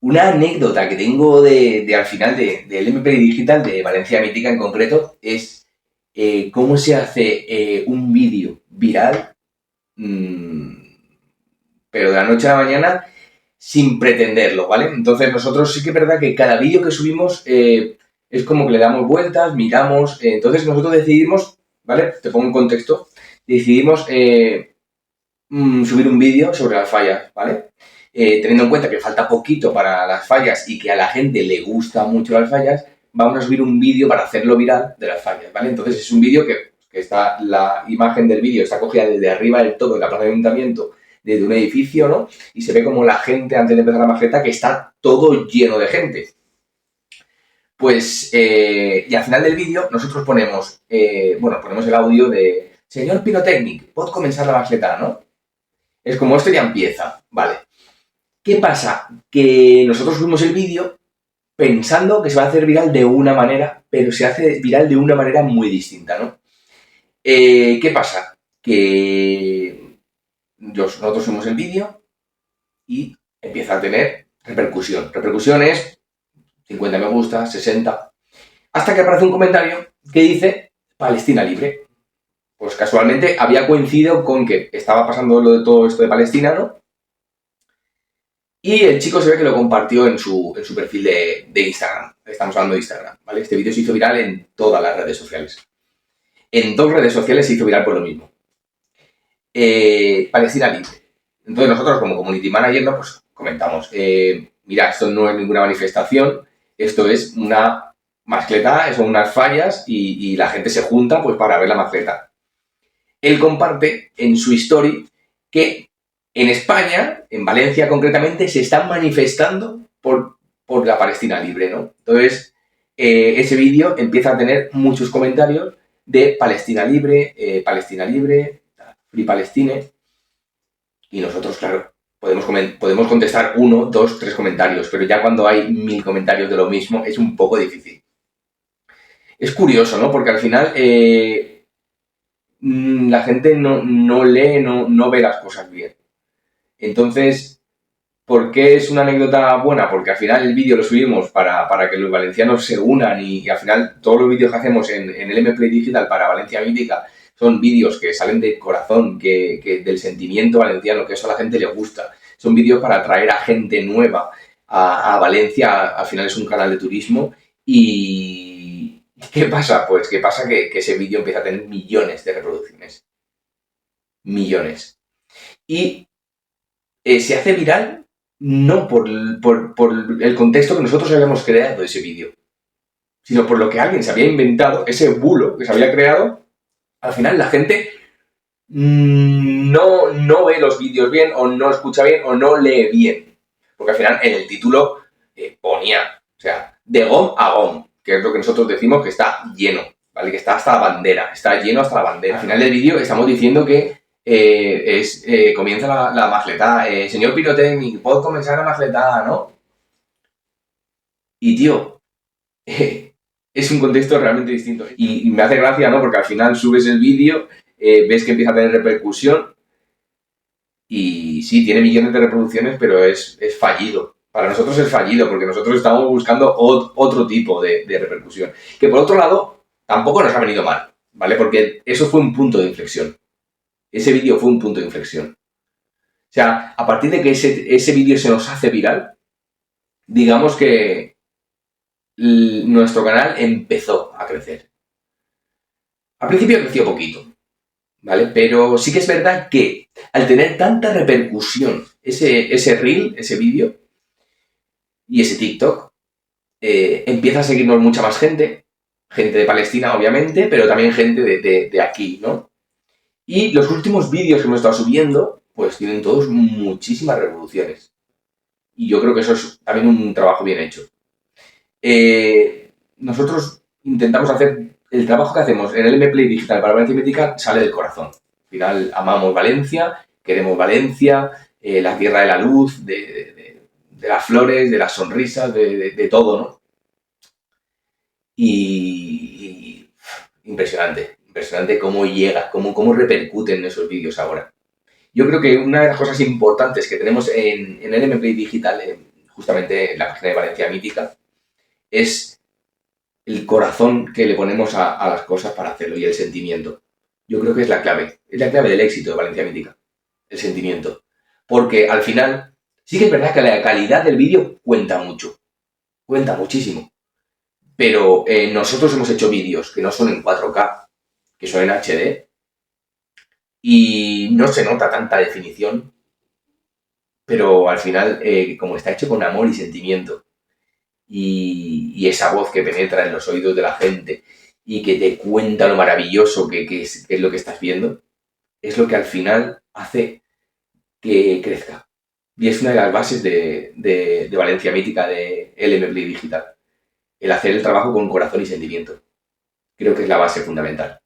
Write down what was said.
Una anécdota que tengo de al final del MP Digital de Valencia Mítica en concreto es cómo se hace un vídeo viral, mmm, pero de la noche a la mañana sin pretenderlo, ¿vale? Entonces nosotros sí que es verdad que cada vídeo que subimos es como que le damos vueltas, miramos, entonces nosotros decidimos, ¿vale? Te pongo en contexto, decidimos subir un vídeo sobre las fallas, ¿vale? Teniendo en cuenta que falta poquito para las fallas y que a la gente le gusta mucho las fallas, vamos a subir un vídeo para hacerlo viral de las fallas, ¿vale? Entonces es un vídeo que está, la imagen del vídeo está cogida desde arriba del todo de la plaza de ayuntamiento, desde un edificio, ¿no? Y se ve como la gente, antes de empezar la maqueta, que está todo lleno de gente. Pues, y al final del vídeo nosotros ponemos, ponemos el audio de señor Pirotecnic, ¿puedo comenzar la maqueta, no? Es como esto ya empieza, ¿vale? ¿Qué pasa? Que nosotros subimos el vídeo pensando que se va a hacer viral de una manera, pero se hace viral de una manera muy distinta, ¿no? ¿Qué pasa? Que nosotros subimos el vídeo y empieza a tener repercusión. Repercusión es 50 me gusta, 60, hasta que aparece un comentario que dice Palestina libre. Pues casualmente había coincidido con que estaba pasando lo de todo esto de Palestina, ¿no? Y el chico se ve que lo compartió en su perfil de Instagram. Estamos hablando de Instagram, ¿vale? Este vídeo se hizo viral en todas las redes sociales. En 2 redes sociales se hizo viral por lo mismo. Palestina libre. Entonces nosotros como community manager, ¿no? Pues comentamos, mira, esto no es ninguna manifestación, esto es una mascleta, son unas fallas y la gente se junta pues para ver la mascleta. Él comparte en su story que en España, en Valencia concretamente, se están manifestando por la Palestina libre, ¿no? Entonces, ese vídeo empieza a tener muchos comentarios de Palestina libre, Free Palestine, y nosotros, claro, podemos contestar 1, 2, 3 comentarios, pero ya cuando hay 1000 comentarios de lo mismo es un poco difícil. Es curioso, ¿no? Porque al final la gente no lee, no ve las cosas bien. Entonces, ¿por qué es una anécdota buena? Porque al final el vídeo lo subimos para que los valencianos se unan y al final todos los vídeos que hacemos en el MP Digital para Valencia Mítica son vídeos que salen del corazón, que del sentimiento valenciano, que eso a la gente le gusta. Son vídeos para atraer a gente nueva a Valencia. Al final es un canal de turismo y ¿qué pasa? Pues que pasa que ese vídeo empieza a tener millones de reproducciones. Millones. Y se hace viral no por el contexto que nosotros habíamos creado de ese vídeo, sino por lo que alguien se había inventado, ese bulo que se había creado. Al final la gente no ve los vídeos bien, o no escucha bien, o no lee bien. Porque al final en el título ponía, o sea, de GOM a GOM, que es lo que nosotros decimos que está lleno, ¿vale? Que está hasta la bandera, está lleno hasta la bandera. Al final del vídeo estamos diciendo que comienza la mascleta, señor Pirotecnic, ¿puedo comenzar la mascleta, no? Y tío, es un contexto realmente distinto. Y me hace gracia, ¿no? Porque al final subes el vídeo, ves que empieza a tener repercusión y sí, tiene millones de reproducciones, pero es fallido. Para nosotros es fallido, porque nosotros estamos buscando otro tipo de repercusión. Que por otro lado, tampoco nos ha venido mal, ¿vale? Porque eso fue un punto de inflexión. Ese vídeo fue un punto de inflexión. O sea, a partir de que ese vídeo se nos hace viral, digamos que nuestro canal empezó a crecer. Al principio creció poquito, ¿vale? Pero sí que es verdad que al tener tanta repercusión ese reel, ese vídeo y ese TikTok, empieza a seguirnos mucha más gente de Palestina, obviamente, pero también gente de aquí, ¿no? Y los últimos vídeos que hemos estado subiendo, pues tienen todos muchísimas reproducciones. Y yo creo que eso es también un trabajo bien hecho. Nosotros intentamos hacer el trabajo que hacemos en el MP Digital para Valencia Mítica, sale del corazón. Al final amamos Valencia, queremos Valencia, la tierra de la luz, de las flores, de las sonrisas, de todo, ¿no? Y impresionante cómo llega, cómo repercuten esos vídeos ahora. Yo creo que una de las cosas importantes que tenemos en el MP Digital, justamente la página de Valencia Mítica, es el corazón que le ponemos a las cosas para hacerlo y el sentimiento. Yo creo que es la clave del éxito de Valencia Mítica, el sentimiento. Porque al final, sí que es verdad que la calidad del vídeo cuenta mucho, cuenta muchísimo. Pero nosotros hemos hecho vídeos que no son en 4K, que son en HD, y no se nota tanta definición, pero al final, como está hecho con amor y sentimiento, y esa voz que penetra en los oídos de la gente y que te cuenta lo maravilloso que es lo que estás viendo, es lo que al final hace que crezca. Y es una de las bases de Valencia Mítica, de LM Play Digital. El hacer el trabajo con corazón y sentimiento. Creo que es la base fundamental.